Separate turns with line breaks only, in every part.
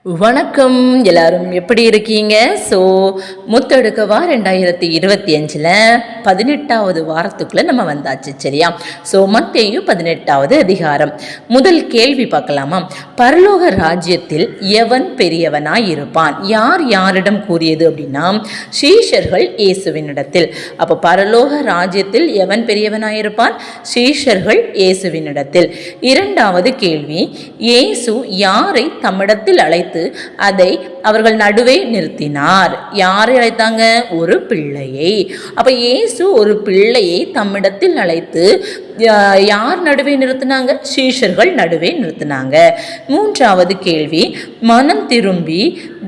வணக்கம், எல்லாரும் எப்படி இருக்கீங்க? முத்தெடுக்கவா 2025 18வது வாரத்துக்குள்ள நம்ம வந்தாச்சு, சரியா? மத்தேயு 18வது அதிகாரம். முதல் கேள்வி பார்க்கலாமா? பரலோக ராஜ்யத்தில் எவன் பெரியவனாய் இருப்பான்? யார் யாரிடம் கூறியது அப்படின்னா, சீஷர்கள் இயேசுவினிடத்தில். அப்போ பரலோக ராஜ்யத்தில் எவன் பெரியவனாய் இருப்பான்? சீஷர்கள் இயேசுவினிடத்தில். இரண்டாவது கேள்வி, இயேசு யாரை தம்மிடத்தில் அழைத்து அதை அவர்கள் நடுவே நிறுத்தினார்? யாரை அழைத்தாங்க? ஒரு பிள்ளையை. அப்ப இயேசு ஒரு பிள்ளையை தம்மிடத்தில் அழைத்து யார் நடுவே நிறுத்தினாங்க? சீஷர்கள் நடுவே நிறுத்தினாங்க. மூன்றாவது கேள்வி, மனம் திரும்பி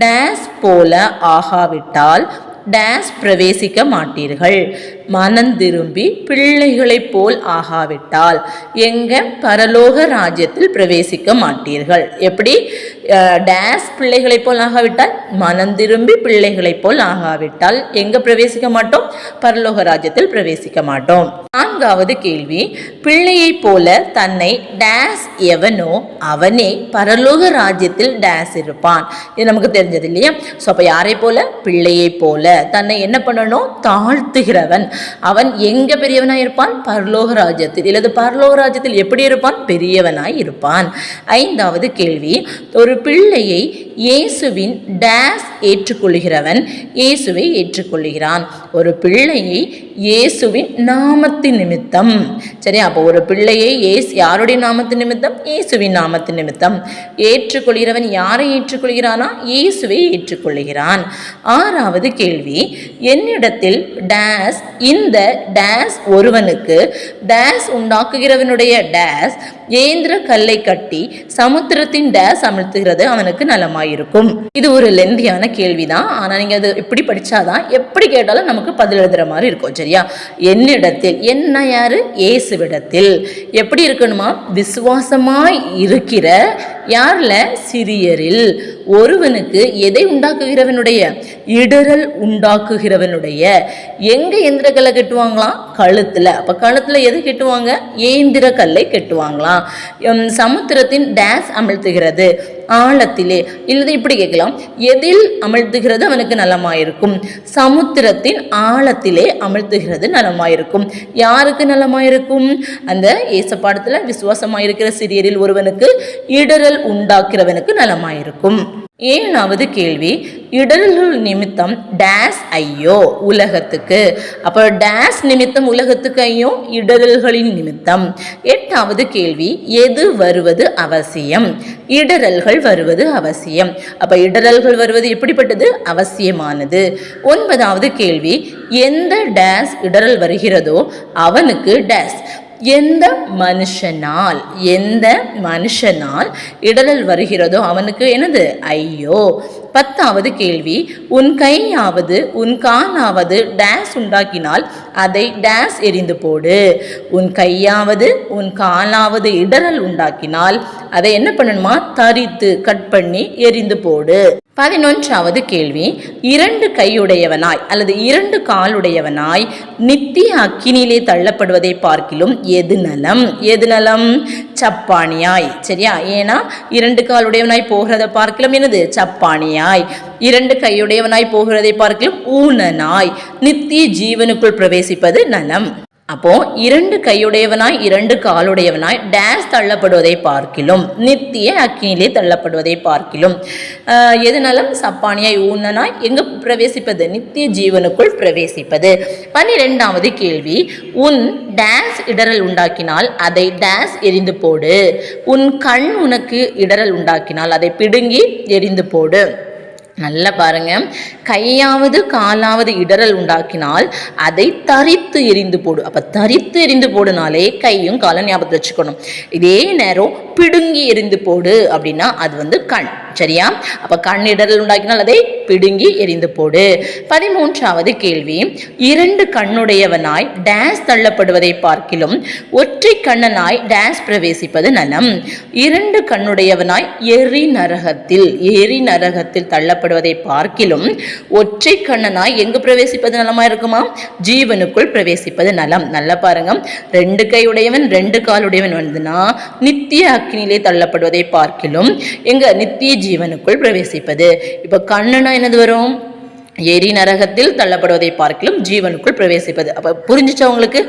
டேஸ் போல ஆகாவிட்டால் டேஸ் பிரவேசிக்க மாட்டீர்கள். மனம் திரும்பி பிள்ளைகளைப் போல் ஆகாவிட்டால் எங்க? பரலோக ராஜ்யத்தில் பிரவேசிக்க மாட்டீர்கள். எப்படி? டேஸ் பிள்ளைகளைப் போல் ஆகாவிட்டால், மனம் திரும்பி பிள்ளைகளைப் போல் ஆகாவிட்டால் எங்க பிரவேசிக்க மாட்டோம்? பரலோக ராஜ்யத்தில் பிரவேசிக்க மாட்டோம். நான்காவது கேள்வி, பிள்ளையை போல தன்னை டேஸ் எவனோ அவனே பரலோக ராஜ்யத்தில் டேஸ் இருப்பான். இது நமக்கு தெரிஞ்சது இல்லையா? அப்ப யாரை போல? பிள்ளையை போல தன்னை என்ன பண்ணணும்? தாழ்த்துகிறவன். அவன் எங்க பெரியவனாய் இருப்பான்? பரலோக ராஜ்யத்தில். இல்லது பரலோக ராஜ்யத்தில் எப்படி இருப்பான்? பெரியவனாய் இருப்பான். ஐந்தாவது கேள்வி, ஒரு பிள்ளையை இயேசுவின் டேஸ் ஏற்றுக்கொள்கிறவன் இயேசுவை ஏற்றுக்கொள்கிறான். ஒரு பிள்ளையை இயேசுவின் நாமத்தின் நிமித்தம், சரி? அப்போ ஒரு பிள்ளையை யாருடைய நாமத்தின் நிமித்தம்? இயேசுவின் நாமத்தின் நிமித்தம் ஏற்றுக்கொள்கிறவன் யாரை ஏற்றுக்கொள்கிறானா? இயேசுவை ஏற்றுக்கொள்கிறான். ஆறாவது கேள்வி, என்னிடத்தில் டேஸ் இந்த டேஸ் ஒருவனுக்கு டேஸ் உண்டாக்குகிறவனுடைய டேஸ் ஏந்திர கல்லை கட்டி சமுத்திரத்தின் டேஸ் அமிழ்த்துகிறது அவனுக்கு நலமாயிருக்கும். இது ஒரு லெந்தியான கேள்விதான். ஆனா நீங்க அது எப்படி படிச்சாதான் எப்படி கேட்டாலும் நமக்கு பதில் எழுதுற மாதிரி இருக்கும், சரியா? என்னிடத்தில், என்ன யாரு? இயேசுவிடத்தில். எப்படி இருக்கணுமா? விசுவாசமாய் இருக்கிற யார்ல? சிறியரில் ஒருவனுக்கு எதை உண்டாக்குகிறவனுடைய? இடரல் உண்டாக்குகிறவனுடைய. எங்க எந்திர கல்லை கட்டுவாங்களாம்? கழுத்துல. அப்ப கழுத்துல எது கட்டுவாங்க? ஏந்திர கல்லை கட்டுவாங்களாம். சமுத்திரத்தின் டேஸ் அமிழ்த்துகிறது ஆழத்திலே. இல்லது இப்படி கேட்கலாம், எதில் அமிழ்த்துகிறது அவனுக்கு நலமாயிருக்கும்? சமுத்திரத்தின் ஆழத்திலே அமிழ்த்துகிறது நலமாயிருக்கும். யாருக்கு நலமாயிருக்கும்? அந்த ஏசப்பாடத்துல விசுவாசமாயிருக்கிற சிறியரில் ஒருவனுக்கு இடரல் உண்டாக்குறவனுக்கு நலமாயிருக்கும். ஏழாவது கேள்வி, இடரல்கள் நிமித்தம் டேஸ் ஐயோ உலகத்துக்கு. அப்போ டேஸ் நிமித்தம் உலகத்துக்கு ஐயோ? இடரல்களின் நிமித்தம். எட்டாவது கேள்வி, எது வருவது அவசியம்? இடரல்கள் வருவது அவசியம். அப்ப இடரல்கள் வருவது எப்படிப்பட்டது? அவசியமானது. ஒன்பதாவது கேள்வி, எந்த டேஸ் இடரல் வருகிறதோ அவனுக்கு டேஸ். எந்த மனுஷனால் இடரல் வருகிறதோ அவனுக்கு என்னது? ஐயோ. பத்தாவது கேள்வி, உன் கையாவது உன் காலாவது டேஸ் உண்டாக்கினால் அதை டேஸ் எரிந்து போடு. உன் கையாவது உன் காலாவது இடரல் உண்டாக்கினால் அதை என்ன பண்ணணுமா? தரித்து கட் பண்ணி எரிந்து போடு. 11வது கேள்வி, 2 கையுடையவனாய் அல்லது 2 காலுடையவனாய் நித்திய அக்கினியிலே தள்ளப்படுவதை பார்க்கிலும் எது நலம்? எது நலம்? சப்பானியாய், சரியா? ஏன்னா 2 காலுடையவனாய் போகிறதை பார்க்கிலும் என்னது? சப்பானியாய். 2 கையுடையவனாய் போகிறதை பார்க்கிலும் ஊனனாய் நித்திய ஜீவனுக்குள் பிரவேசிப்பது நலம். அப்போ 2 கையுடையவனாய் 2 காலுடையவனாய் டேஸ் தள்ளப்படுவதை பார்க்கிலும் நித்திய அக்கினிலே தள்ளப்படுவதை பார்க்கிலும் எதுனாலும் சப்பானியாய் ஊனனாய் எங்க பிரவேசிப்பது? நித்திய ஜீவனுக்குள் பிரவேசிப்பது. 12வது கேள்வி, உன் டேஸ் இடரல் உண்டாக்கினால் அதை டேஸ் எரிந்து போடு. உன் கண் உனக்கு இடரல் உண்டாக்கினால் அதை பிடுங்கி எரிந்து போடு. நல்லா பாருங்க, கையாவது காலாவது இடரல் உண்டாக்கினால் அதை தரித்து எரிந்து போடு. அப்ப தரித்து எரிந்து போடுனாலே கையும் காலும் ஞாபகத்தில் வச்சுக்கணும். இதே நேரம் பிடுங்கி எரிந்து போடு அப்படின்னா அது கண், சரியா? அப்ப கண் இடரல் உண்டாக்கினால் அதை பிடுங்கி எரிந்து போடு. 13வது கேள்வி, 2 கண்ணுடையவனாய் டேஸ் தள்ளப்படுவதை பார்க்கிலும் ஒற்றை கண்ணனாய் டேஸ் பிரவேசிப்பது நலம். 2 கண்ணுடையவனாய் எரி நரகத்தில் தள்ளப்படுவதை பார்க்கிலும் ஒற்றை கண்ணனாய் எங்கு பிரவேசிப்பது நலமா இருக்குமா? ஜீவனுக்குள் பிரவேசிப்பது நலம். நல்லா பாருங்க, 2 கையுடையவன் 2 காலுடையவன் வந்துனா நித்திய அக்கினியிலே தள்ளப்படுவதை பார்க்கிலும் எங்க நித்திய ஜீவனுக்குள் பிரவேசிப்பது. இப்ப கண்ணுனா என்னது வரும்? எரி நரகத்தில் தள்ளப்படுவதை பார்க்கிலும் ஜீவனுக்குள் பிரவேசிப்பது. அப்ப புரிஞ்சிச்சா உங்களுக்கு?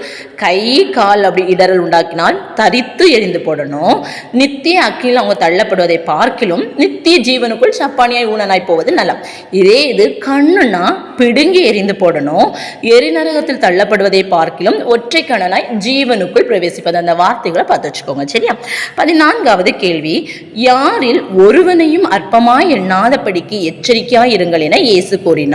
கை கால் அப்படி இடரல் உண்டாக்கினால் தரித்து எரிந்து போடணும். நித்திய அக்கினில் அவங்க தள்ளப்படுவதை பார்க்கிலும் நித்திய ஜீவனுக்குள் சப்பானியாய் ஊனனாய் போவது நலம். இதே இது கண்ணுனா பிடுங்கி எரிந்து போடணும். எரி நரகத்தில் தள்ளப்படுவதை பார்க்கிலும் ஒற்றை கண்ணனாய் ஜீவனுக்குள் பிரவேசிப்பது. அந்த வார்த்தைகளை பார்த்து வச்சுக்கோங்க. சரியா? 14வது கேள்வி, யாரில் ஒருவனையும் அற்பமாய் எண்ணாதபடிக்கு எச்சரிக்கையாய் இருங்கள் என இயேசு கூறினார்.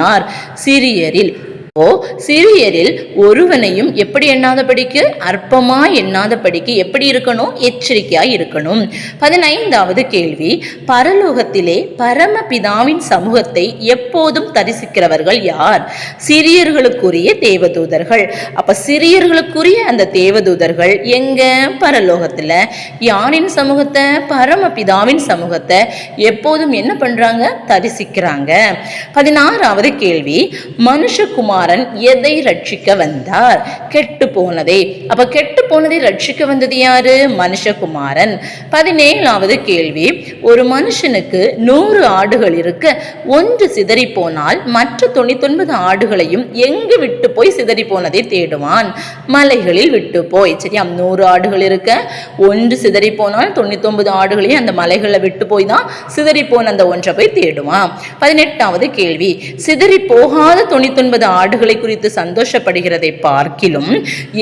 சிறியரில் ஒருவனையும் எப்படி எண்ணாதபடிக்கு? அற்பமாய் எண்ணாதபடிக்கு எப்படி இருக்கணும்? எச்சரிக்கையாய் இருக்கணும். 15வது கேள்வி, பரலோகத்திலே பரமபிதாவின் சமூகத்தை எப்போதும் தரிசிக்கிறவர்கள் யார்? சிறியர்களுக்குரிய தேவதூதர்கள். அப்ப சிறியர்களுக்குரிய அந்த தேவதூதர்கள் எங்க? பரலோகத்துல. யாரின் சமூகத்தை? பரமபிதாவின் சமூகத்தை எப்போதும் என்ன பண்றாங்க? தரிசிக்கிறாங்க. 16வது கேள்வி, மனுஷகுமார் எதை ரட்சிக்க வந்தார்? கெட்டு போனதை. அப்ப கெட்டு போனதை ரட்சிக்க வந்தது யாரு? மனுஷகுமாரன். 17வது கேள்வி, ஒரு மனுஷனுக்கு 100 ஆடுகள் இருக்க ஒன்று சிதறி போனால் மற்ற 99 ஆடுகளையும் எங்கு விட்டு போய் சிதறி போனதை தேடுவான்? மலைகளில் விட்டு போய். சரியா? 100 ஆடுகள் இருக்க ஒன்று சிதறி போனால் 99 ஆடுகளையும் அந்த மலைகளை விட்டு போய் தான் சிதறி போன அந்த ஒன்றை போய் தேடுவான். 18வது கேள்வி, சிதறி போகாத 99 ஆடுகளை குறித்து சந்தோஷப்படுகிறதை பார்க்கிலும்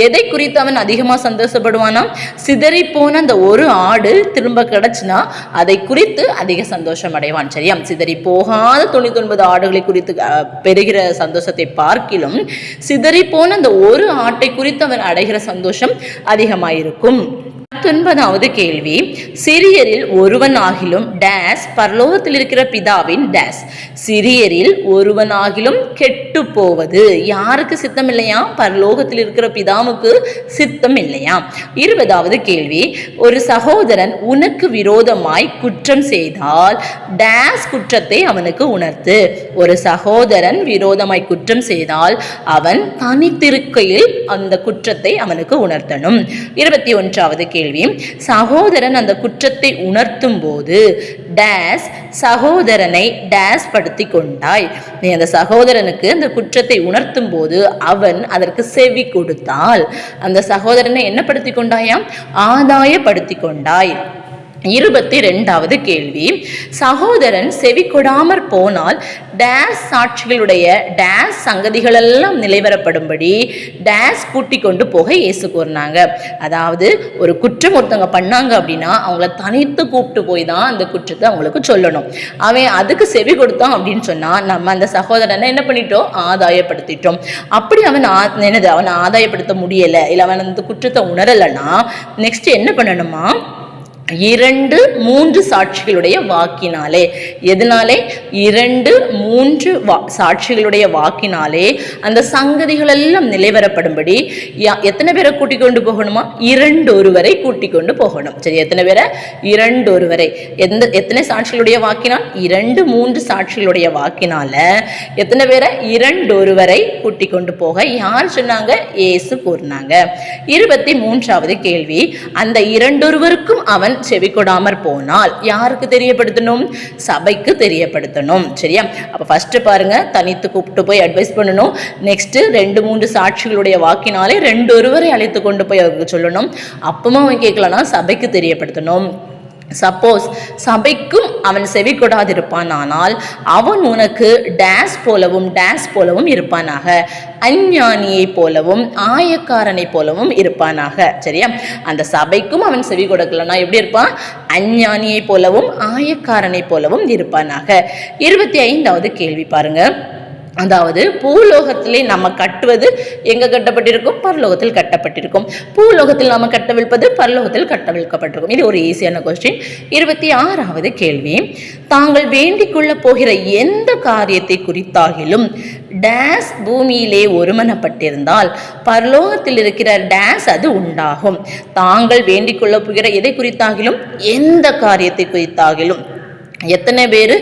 எதை குறித்து அவன் அதிகமா சந்தோஷப்படுவானா? சிதறி போன அந்த ஒரு ஆடு திரும்ப கிடைச்சுனா அதை குறித்து அதிக சந்தோஷம் அடைவான். சரியா? சிதறி போகாத 99 ஆடுகளை குறித்து பெறுகிற சந்தோஷத்தை பார்க்கிலும் சிதறி போன அந்த ஒரு ஆட்டை குறித்து அவன் அடைகிற சந்தோஷம் அதிகமாயிருக்கும். 19வது கேள்வி, சிறியரில் ஒருவனாகிலும் டேஸ் பரலோகத்தில் இருக்கிற பிதாவின் டேஸ். சிறியரில் ஒருவனாகிலும் கெட்டு போவது யாருக்கு சித்தம் இல்லையா? பரலோகத்தில் இருக்கிற பிதாவுக்கு சித்தம் இல்லையா? 20வது கேள்வி, ஒரு சகோதரன் உனக்கு விரோதமாய் குற்றம் செய்தால் டேஸ் குற்றத்தை அவனுக்கு உணர்த்து. ஒரு சகோதரன் விரோதமாய் குற்றம் செய்தால் அவன் தனித்திருக்கையில் அந்த குற்றத்தை அவனுக்கு உணர்த்தணும். 21வது கேள்வி, சகோதரன் அந்த குற்றத்தை உணர்த்தும் போது டேஸ் சகோதரனை டேஸ் படுத்தி கொண்டாய். நீ அந்த சகோதரனுக்கு அந்த குற்றத்தை உணர்த்தும் போது அவன் அதற்கு செவி கொடுத்தால் அந்த சகோதரனை என்ன படுத்தி கொண்டாயாம்? ஆதாயப்படுத்தி கொண்டாய். 22வது கேள்வி, சகோதரன் செவி கொடாமற் போனால் டேஸ் சாட்சிகளுடைய டேஸ் சங்கதிகள் எல்லாம் நிலைவரப்படும்படி டேஸ் கூட்டிக் கொண்டு போக இயேசு கூறினாங்க. அதாவது ஒரு குற்றம் ஒருத்தவங்க பண்ணாங்க அப்படின்னா அவங்கள தனித்து கூப்பிட்டு போய் தான் அந்த குற்றத்தை அவங்களுக்கு சொல்லணும். அவன் அதுக்கு செவி கொடுத்தான் அப்படின்னு சொன்னா நம்ம அந்த சகோதரனை என்ன பண்ணிட்டோம்? ஆதாயப்படுத்திட்டோம். அப்படி அவன் ஆதாயப்படுத்த முடியல, இல்லை அவன் அந்த குற்றத்தை உணரலைன்னா நெக்ஸ்ட் என்ன பண்ணணுமா? 2-3 சாட்சிகளுடைய வாக்கினாலே. எதனாலே? 2-3 சாட்சிகளுடைய வாக்கினாலே அந்த சங்கதிகள் எல்லாம் நிலைவரப்படும்படி எத்தனை பேரை கூட்டிக் கொண்டு போகணுமா? 2 ஒருவரை கூட்டிக் கொண்டு போகணும். சரி, எத்தனை பேரை? 2 ஒருவரை. எத்தனை சாட்சிகளுடைய வாக்கினால்? 2-3 சாட்சிகளுடைய வாக்கினால எத்தனை பேரை? 2 ஒருவரை கூட்டிக் கொண்டு போக யார் சொன்னாங்க? இயேசு கூறினாங்க. 23வது கேள்வி, அந்த 2 ஒருவருக்கும் அவன் செவி கொடாமற் போனால் யாருக்கு தெரியப்படுத்தணும்? சபைக்கு தெரியப்படுத்தணும். சரியா? அப்ப ஃபர்ஸ்ட் பாருங்க, தனித்து கூப்பிட்டு போய் அட்வைஸ் பண்ணணும். நெக்ஸ்ட் 2-3 சாட்சிகளுடைய வாக்கினாலே 2 ஒருவரை அழைத்து கொண்டு போய் அவருக்கு சொல்லணும். அப்பமா அவன் கேட்கலன்னா சபைக்கு தெரியப்படுத்தணும். சப்போஸ் சபைக்கும் அவன் செவி கொடாதிருப்பான் ஆனால் அவன் உனக்கு டேஸ் போலவும் இருப்பானாக, அஞ்ஞானியை போலவும் ஆயக்காரனை போலவும் இருப்பானாக. சரியா? அந்த சபைக்கும் அவன் செவி கொடுக்கலன்னா எப்படி இருப்பான்? அஞ்ஞானியை போலவும் ஆயக்காரனை போலவும் இருப்பானாக. 25வது கேள்வி பாருங்க, அதாவது பூலோகத்திலே நம்ம கட்டுவது எங்க கட்டப்பட்டிருக்கும்? பரலோகத்தில் கட்டப்பட்டிருக்கும். பூலோகத்தில் நாம கட்டவிழ்ப்பது பரலோகத்தில் கட்டவிழ்க்கப்பட்டிருக்கும். இது ஒரு ஈஸியான கொஸ்டின். 26வது கேள்வி, தாங்கள் வேண்டிக் கொள்ள போகிற எந்த காரியத்தை குறித்தாகிலும் டேஸ் பூமியிலே ஒருமனப்பட்டிருந்தால் பரலோகத்தில் இருக்கிற டேஸ் அது உண்டாகும். தாங்கள் வேண்டிக் கொள்ள போகிற எதை குறித்தாகிலும், எந்த காரியத்தை குறித்தாகிலும். எத்தனை பேர்?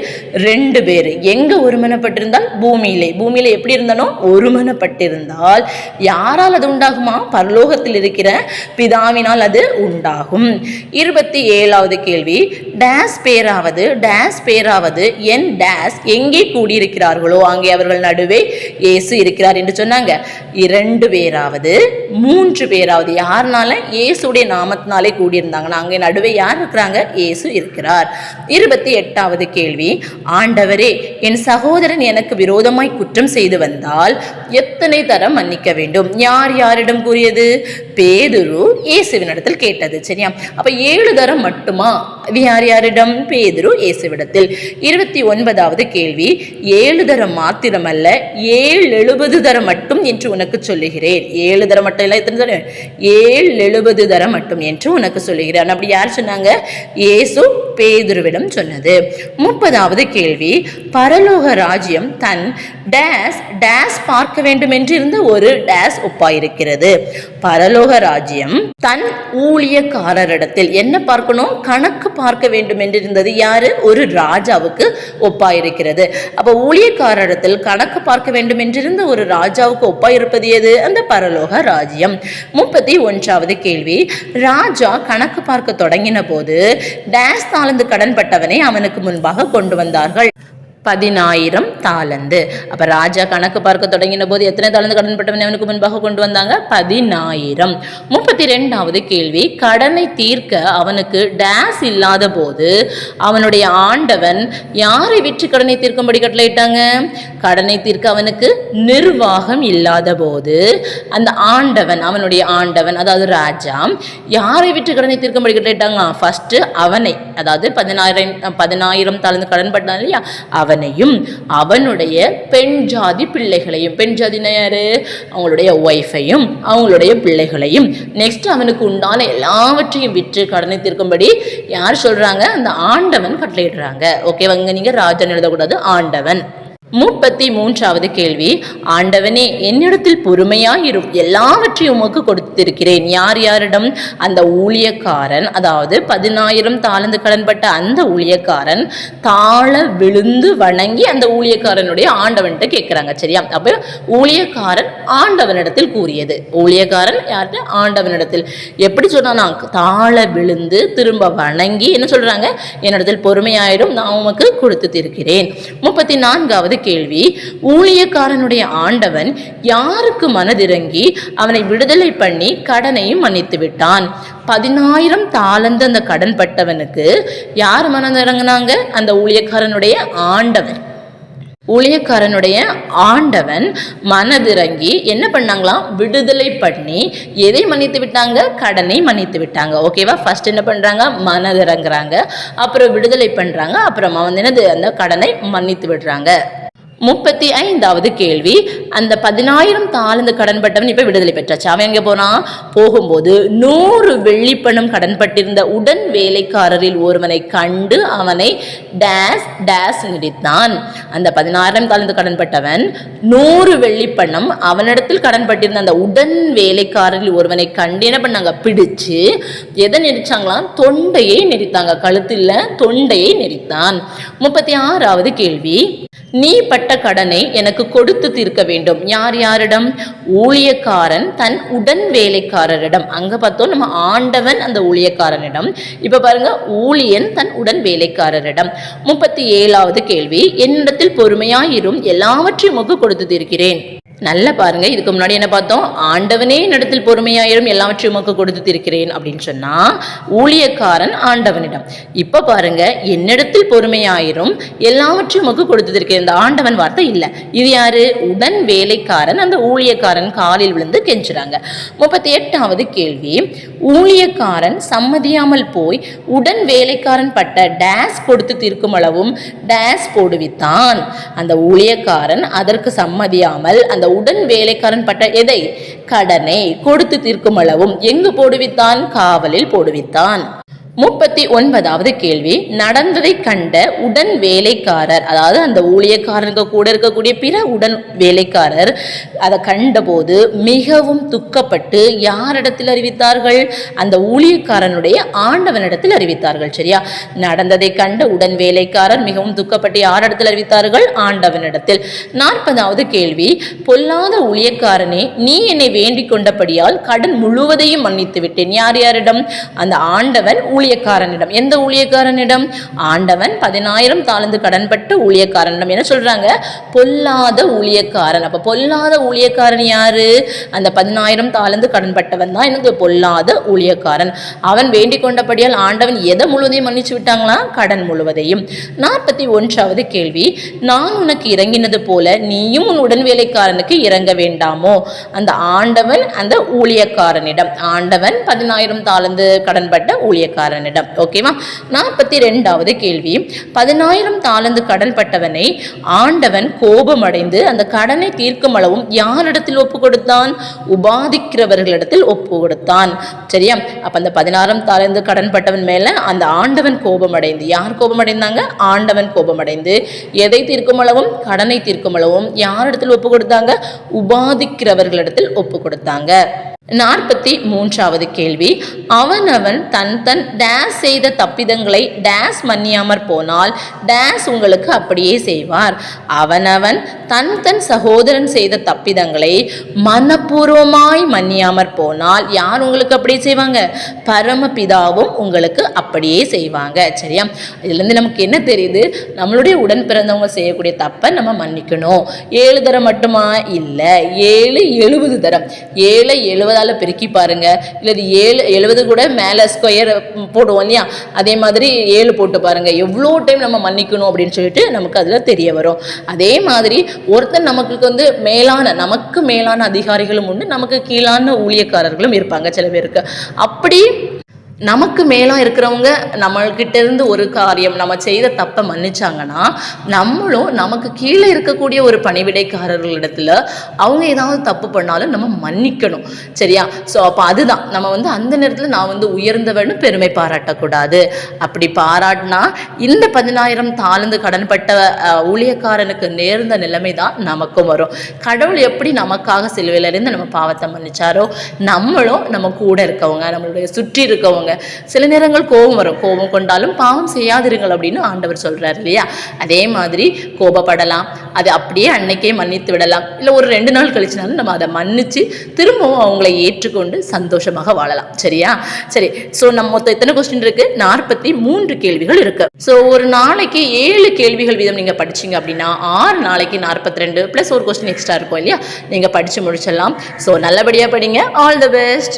2 பேர். எங்க ஒருமனப்பட்டிருந்தால்? பூமியிலே எப்படி இருந்தாலும் ஒருமனப்பட்டிருந்தால் யாரால் அது உண்டாகுமா? பரலோகத்தில் இருக்கிற பிதாவினால் அது உண்டாகும். 27வது கேள்வி, டேஸ் பேராவது என் டேஸ் எங்கே கூடியிருக்கிறார்களோ அங்கே அவர்கள் நடுவே இயேசு இருக்கிறார் என்று சொன்னாங்க. 2 பேராவது 3 பேராவது யாருனால? இயேசுடைய நாமத்தினாலே கூடியிருந்தாங்கன்னா அங்கே நடுவே யார் இருக்கிறாங்க? இயேசு இருக்கிறார். 28வது கேள்வி, ஆண்டவரே, என் சகோதரன் எனக்கு விரோதமாய் குற்றம் செய்து வந்தால் எத்தனை தரம் மன்னிக்க வேண்டும்? யார் யாரிடம் கூறியது? பேதுரு இயேசுவினிடத்தில் கேட்டது. சரியா? அப்ப 7 தரம் மட்டுமா? யார் யாரிடம்? பேதுரு இயேசுவிடத்தில். 29வது கேள்வி, 7 தரம் மாத்திரமல்ல 770 தரம் மட்டும் என்று உனக்கு சொல்லுகிறேன். 7 தரம் மட்டும் இல்ல, எத்தனை தரம்? 770 தரம் மட்டும் என்று உனக்கு சொல்லுகிறேன். அப்படி யார் சொன்னாங்க? இயேசு பேதுருவிடம் சொன்னது. 30வது கேள்வி, பரலோக ராஜ்யம் தன் டேஸ் டேஸ் பார்க்க வேண்டும் என்று இருந்த ஒரு டேஸ் ஒப்பாயிருக்கிறது. பரலோக ராஜ்யம் தன் ஊழியக்காரரிடத்தில் என்ன பார்க்கணும்? கணக்கு பார்க்க வேண்டும் என்று இருந்தது. யாரு? ஒரு ராஜாவுக்கு ஒப்பாயிருக்கிறது. அப்ப ஊழியக்காரரிடத்தில் கணக்கு பார்க்க வேண்டும் என்றிருந்த ஒரு ராஜாவுக்கு ஒப்பாயிருப்பது எது? அந்த பரலோக ராஜ்யம். 31வது கேள்வி, ராஜா கணக்கு பார்க்க தொடங்கின போது டேஸ் தாளந்து கடன்பட்டவனை அவனுக்கு முன்பாக கொண்டு வந்தார்கள். 10,000 தாலந்து. அப்ப ராஜா கணக்கு பார்க்க தொடங்கின போது எத்தனை தாலந்து கடன்பட்டவனை அவனுக்கு முன்பாக கொண்டு வந்தாங்க? 10,000. 32வது கேள்வி, கடனை தீர்க்க அவனுக்கு டேஸ் இல்லாத போது அவனுடைய ஆண்டவன் யாரை விற்று கடனை தீர்க்கும்படி கட்டளையிட்டாங்க? கடனை தீர்க்க அவனுக்கு நிர்வாகம் இல்லாத போது அந்த ஆண்டவன், அவனுடைய ஆண்டவன் அதாவது ராஜா யாரை விற்று கடனை தீர்க்கும்படி கட்டளையிட்டாங்க? ஃபர்ஸ்ட் அவனை, அதாவது 10,000 தாலந்து கடன்பட்டான் இல்லையா, அவனையும் அவனுடைய பெண் ஜாதி பிள்ளைகளையும், பெண் ஜாதினா யாரு? அவங்களுடைய ஒய்ஃபையும் அவங்களுடைய பிள்ளைகளையும், நெக்ஸ்ட் அவனுக்கு உண்டான எல்லாவற்றையும் விற்று கடனை தீர்க்கும்படி யார் சொல்றாங்க? அந்த ஆண்டவன் கட்டளையிடுறாங்க. ஓகேவாங்க, நீங்க ராஜன் எழுதக்கூடாது, ஆண்டவன். 33வது கேள்வி, ஆண்டவனே, என்னிடத்தில் பொறுமையாயிரும், எல்லாவற்றையும் உமக்கு கொடுத்திருக்கிறேன். யார் யாரிடம்? அந்த ஊழியக்காரன், அதாவது 10,000 தாலந்து கடன்பட்ட அந்த ஊழியக்காரன் தாழ விழுந்து வணங்கி அந்த ஊழியக்காரனுடைய ஆண்டவன்கிட்ட கேட்கிறாங்க. சரியா? அப்ப ஊழியக்காரன் ஆண்டவனிடத்தில் கூறியது. ஊழியக்காரன் யார்கிட்ட? ஆண்டவனிடத்தில். எப்படி சொன்னா? தாழ விழுந்து திரும்ப வணங்கி என்ன சொல்றாங்க? என்னிடத்தில் பொறுமையாயிரும், நான் உமக்கு கொடுத்து தீர்க்கிறேன். 34வது கேள்வி, ஊழியக்காரனுடைய ஆண்டவன் யாருக்கு மனதிறங்கி அவனை விடுதலை பண்ணி கடனையும் மன்னித்து விட்டான்? 10,000 தாலந்து அந்த கடன் பட்டவனுக்கு யார் மனதிறங்கினாங்க? அந்த ஊழியக்காரனுடைய ஆண்டவன். ஊழியக்காரனுடைய ஆண்டவன் மனதிறங்கி என்ன பண்ணாங்களாம்? விடுதலை பண்ணி எதை மன்னித்து விட்டாங்க? கடனை மன்னித்து விட்டாங்க. ஓகேவா? ஃபர்ஸ்ட் என்ன பண்றாங்க? மனதிறங்குறாங்க, அப்புறம் விடுதலை பண்றாங்க, அப்புறமா என்னது? அந்த கடனை மன்னித்து விடுறாங்க. 35வது கேள்வி, அந்த 10,000 தாலந்து கடன்பட்டவன் இப்ப விடுதலை பெற்றாச்சு. அவன் எங்க போனான்? போகும்போது 100 வெள்ளிப்பணம் கடன்பட்டிருந்த உடன் வேலைக்காரரில் ஒருவனை கண்டு அவனை டேஸ் டேஸ் நிறுத்தான். அந்த 10,000 தாலந்து கடன்பட்டவன் 100 வெள்ளிப்பணம் அவனிடத்தில் கடன்பட்டிருந்த அந்த உடன் வேலைக்காரரில் ஒருவனை கண்டு என்ன பண்ணாங்க? பிடிச்சு எதை நெரிச்சாங்களாம்? தொண்டையை நெரித்தாங்க. கழுத்தில் தொண்டையை நெரித்தான். 36வது கேள்வி, நீ பட்ட கடனை எனக்கு கொடுத்து தீர்க்க வேண்டும். யார் யாரிடம்? ஊழியக்காரன் தன் உடன் வேலைக்காரரிடம். அங்க பார்த்தோம் நம்ம ஆண்டவன் அந்த ஊழியக்காரனிடம். இப்ப பாருங்க, ஊழியன் தன் உடன் வேலைக்காரரிடம். 37வது கேள்வி, என்னிடத்தில் பொறுமையாயிரும், எல்லாவற்றையும் உமக்கு கொடுத்து தீர்க்கிறேன். நல்லா பாருங்க, இதுக்கு முன்னாடி என்ன பார்த்தோம்? ஆண்டவனே என்னிடத்தில் பொறுமையாயிரும், எல்லாவற்றையும் உமக்கு கொடுத்து தீர்க்கிறேன் அப்படின்னு சொன்னா ஊழியக்காரன் ஆண்டவனிடம். இப்ப பாருங்க, என்னிடத்தில் பொறுமையாயிரும், எல்லாவற்றையும் உமக்கு கொடுத்து தீர்க்கிறேன். இந்த ஆண்டவன் வார்த்தை இல்ல, இது யாரு? உடன் வேலைக்காரன் அந்த ஊழியக்காரன் காலில் விழுந்து கெஞ்சுறாங்க. 38வது கேள்வி, ஊழியக்காரன் சம்மதியாமல் போய் உடன் வேலைக்காரன் பட்ட டேஸ் கொடுத்து தீர்க்கும் அளவும் டேஸ் போடுவித்தான். அந்த ஊழியக்காரன் அதற்கு சம்மதியாமல் அந்த உடன் வேலைக்காரன் பட்ட எதை? கடனை கொடுத்து தீர்க்கும் அளவும் எங்கு போடுவித்தான்? காவலில் போடுவித்தான். 39வது கேள்வி, நடந்ததை கண்ட உடன் வேலைக்காரர், அதாவது அந்த ஊழியக்காரனுக்கு கூட இருக்கக்கூடிய பிற உடன் வேலைக்காரர் அதை கண்டபோது மிகவும் துக்கப்பட்டு யாரிடத்தில் அறிவித்தார்கள்? அந்த ஊழியக்காரனுடைய ஆண்டவனிடத்தில் அறிவித்தார்கள். சரியா? நடந்ததை கண்ட உடன் வேலைக்காரர் மிகவும் துக்கப்பட்டு யாரிடத்தில் அறிவித்தார்கள்? ஆண்டவனிடத்தில். 40வது கேள்வி, பொல்லாத ஊழியக்காரனே, நீ என்னை வேண்டிக் கொண்டபடியால் கடன் முழுவதையும் மன்னித்து விட்டேன். யார் யாரிடம்? அந்த ஆண்டவன் ஊழியக்காரனிடம். எந்த ஊழியக்காரனிடம்? ஆண்டவன் 10,000 தாலந்து கடன்பட்ட ஊழியக்காரனிடம். என்ன சொல்றாங்க? பொல்லாத ஊழியக்காரன். அப்ப பொல்லாத ஊழியக்காரன் யாரு? அந்த 10,000 தாலந்து கடன்பட்டவன் தான் எனக்கு பொல்லாத ஊழியக்காரன். அவன் வேண்டிக் கொண்டபடியால் ஆண்டவன் எதை முழுவதையும் மன்னிச்சு விட்டாங்களா? கடன் முழுவதையும். 41வது கேள்வி, நான் உனக்கு இறங்கினது போல நீயும் உன் உடன் வேலைக்காரனுக்கு இறங்க வேண்டாமோ? அந்த ஆண்டவன் அந்த ஊழியக்காரனிடம், ஆண்டவன் 10,000 தாலந்து கடன்பட்ட ஊழியக்காரன். ஓகேவா? 42வது கேள்வி, 10,000 தாலந்து கடன் பட்டவனை ஆண்டவன் கோபமடைந்து அந்த கடனை தீர்க்கும் அளவும் யாரிடத்தில் ஒப்பு கொடுத்தான்? உபாதிக்கிறவர்களிடத்தில் ஒப்பு கொடுத்தான். சரியா? அப்ப அந்த 10,000 தாலந்து கடன் பட்டவன் மேல அந்த ஆண்டவன் கோபமடைந்து, யார் கோபமடைந்தாங்க? ஆண்டவன் கோபமடைந்து எதை தீர்க்கும் அளவும்? கடனை தீர்க்கும் அளவும் யாரிடத்தில் ஒப்பு கொடுத்தாங்க? உபாதிக்கிறவர்களிடத்தில் ஒப்பு கொடுத்தாங்க. 43வது கேள்வி, அவனவன் தன் தன் டேஸ் செய்த தப்பிதங்களை டேஸ் மன்னியாமற் போனால் டேஸ் உங்களுக்கு அப்படியே செய்வார். அவனவன் தன் தன் சகோதரன் செய்த தப்பிதங்களை மனப்பூர்வமாய் மன்னியாமற் போனால் யார் உங்களுக்கு அப்படியே செய்வாங்க? பரமபிதாவும் உங்களுக்கு அப்படியே செய்வாங்க. சரியா? இதுல இருந்து நமக்கு என்ன தெரியுது? நம்மளுடைய உடன் பிறந்தவங்க செய்யக்கூடிய தப்பை நம்ம மன்னிக்கணும். 7 தரம் மட்டுமா? இல்ல, 7 70 தரம். 7 70 பெருக்கி பாருங்க. இல்ல 70 கூட மேல ஸ்கொயர் போடுவோம் இல்லையா? அதே மாதிரி 7 போட்டு பாருங்க. எவ்வளோ டைம் நம்ம மன்னிக்கணும் அப்படின்னு சொல்லிட்டு நமக்கு அதுல தெரிய வரும். அதே மாதிரி ஒருத்தர் நமக்கு நமக்கு மேலான அதிகாரிகளும் உண்டு, நமக்கு கீழான ஊழியக்காரர்களும் இருப்பாங்க சில பேருக்கு. அப்படி நமக்கு மேலா இருக்கிறவங்க நம்மள்கிட்ட இருந்து ஒரு காரியம் நம்ம செய்த தப்பை மன்னிச்சாங்கன்னா, நம்மளும் நமக்கு கீழே இருக்கக்கூடிய ஒரு பணிவிடைக்காரர்களிடத்துல அவங்க ஏதாவது தப்பு பண்ணாலும் நம்ம மன்னிக்கணும். சரியா? ஸோ அப்போ அதுதான் நம்ம அந்த நேரத்தில் நான் உயர்ந்தவன்னு பெருமை பாராட்டக்கூடாது. அப்படி பாராட்டினா இந்த 10,000 தாளந்து கடன்பட்ட ஊழியக்காரனுக்கு நேர்ந்த நிலைமை தான் நமக்கும் வரும். கடவுள் எப்படி நமக்காக சிலுவையிலிருந்து நம்ம பாவத்தை மன்னிச்சாரோ, நம்மளும் நம்ம கூட இருக்கவங்க, நம்மளுடைய சுற்றி இருக்கவங்க, சில நேரங்கள் கோபம் வரும். கோபம் கொண்டாலும் பாவம் செய்யாதிருங்கள் அப்படின்னு ஆண்டவர் சொல்றாரு இல்லையா? அதே மாதிரி கோபப்படலாம், அது அப்படியே அன்னைக்கே மன்னித்து விடலாம். இல்லை ஒரு 2 நாள் கழிச்சுனாலும் நம்ம அதை மன்னிச்சு திரும்பவும் அவங்களை ஏற்றுக்கொண்டு சந்தோஷமாக வாழலாம். சரியா? சரி. ஸோ நம்ம மொத்தம் எத்தனை கொஸ்டின் இருக்கு? 43 கேள்விகள் இருக்கு. ஸோ ஒரு நாளைக்கு 7 கேள்விகள் வீதம் நீங்க படிச்சீங்க அப்படின்னா 6 நாளைக்கு 42 + ஒரு கொஸ்டின் எக்ஸ்ட்ரா இருக்கும் இல்லையா? நீங்க படிச்சு முடிச்சிடலாம். ஸோ நல்லபடியா படிங்க. All the best.